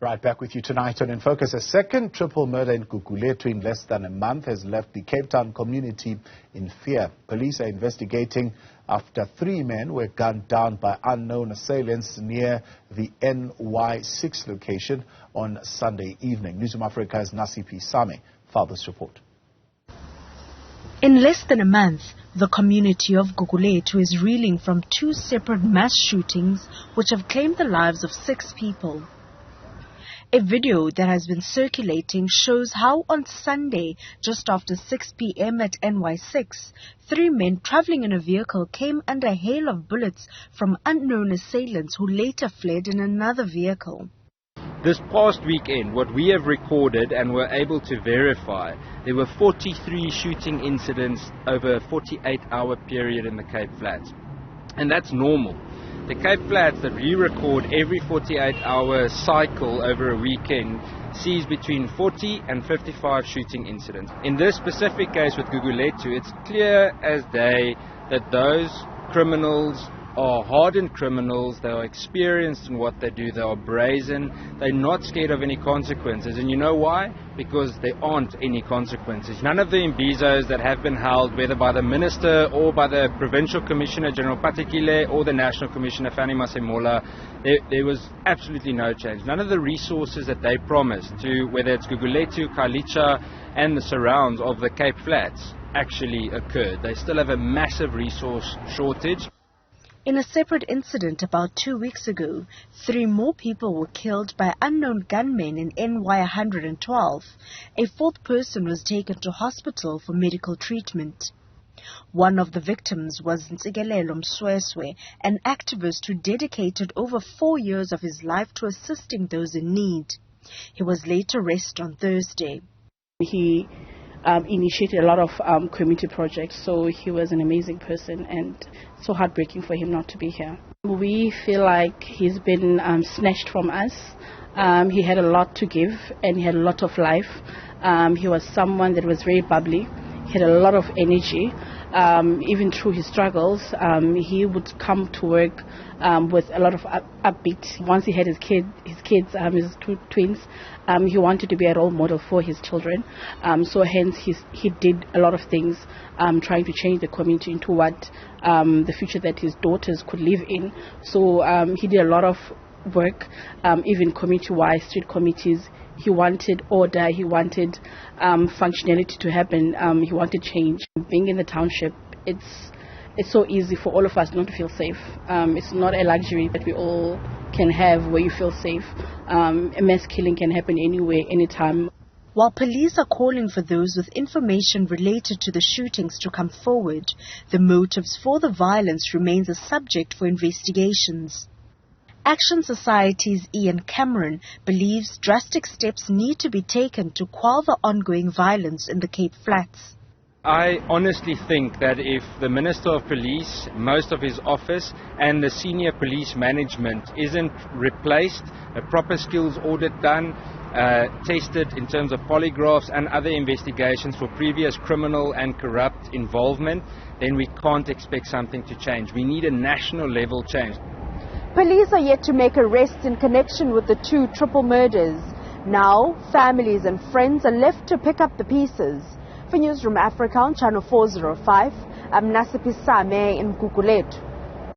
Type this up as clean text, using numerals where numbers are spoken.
Right, back with you tonight on In Focus. A second triple murder in Gugulethu in less than a month has left the Cape Town community in fear. Police are investigating after 3 men were gunned down by unknown assailants near the NY6 location on Sunday evening. Newzroom Afrika's Nasiphi Same filed this report. In less than a month, the community of Gugulethu is reeling from 2 separate mass shootings which have claimed the lives of 6 people. A video that has been circulating shows how on Sunday, just after 6 p.m. at NY6, 3 men traveling in a vehicle came under a hail of bullets from unknown assailants who later fled in another vehicle. This past weekend, what we have recorded and were able to verify, there were 43 shooting incidents over a 48-hour period in the Cape Flats. And that's normal. The Cape Flats that we record every 48-hour cycle over a weekend sees between 40 and 55 shooting incidents. In this specific case with Gugulethu, it's clear as day that those criminals are hardened criminals. They are experienced in what they do. They are brazen. They're not scared of any consequences. And you know why? Because there aren't any consequences. None of the imbizos that have been held, whether by the Minister or by the Provincial Commissioner, General Patekile, or the National Commissioner, Fanny Masemola, there was absolutely no change. None of the resources that they promised to, whether it's Gugulethu, Khayelitsha, and the surrounds of the Cape Flats, actually occurred. They still have a massive resource shortage. In a separate incident about 2 weeks ago, 3 more people were killed by unknown gunmen in NY112. A 4th person was taken to hospital for medical treatment. One of the victims was Ntsikelelo Msweswe, an activist who dedicated over 4 years of his life to assisting those in need. He was later arrested on Thursday. He initiated a lot of community projects, so he was an amazing person, and so heartbreaking for him not to be here. We feel like he's been snatched from us. He had a lot to give, and he had a lot of life. He was someone that was very bubbly. He had a lot of energy. Even through his struggles, he would come to work with a lot of upbeat. Once he had his kids, his 2 twins, he wanted to be a role model for his children. So hence he did a lot of things, trying to change the community into what the future that his daughters could live in. So he did a lot of work, even community-wise, street committees. He wanted order, he wanted functionality to happen, he wanted change. Being in the township, it's so easy for all of us not to feel safe. It's not a luxury that we all can have where you feel safe. A mass killing can happen anywhere, anytime. While police are calling for those with information related to the shootings to come forward, the motives for the violence remains a subject for investigations. Action Society's Ian Cameron believes drastic steps need to be taken to quell the ongoing violence in the Cape Flats. I honestly think that if the Minister of Police, most of his office, and the senior police management isn't replaced, a proper skills audit done, tested in terms of polygraphs and other investigations for previous criminal and corrupt involvement, then we can't expect something to change. We need a national level change. Police are yet to make arrests in connection with the 2 triple murders. Now, families and friends are left to pick up the pieces. For Newzroom Afrika on Channel 405, I'm Nasiphi Same in Gugulethu.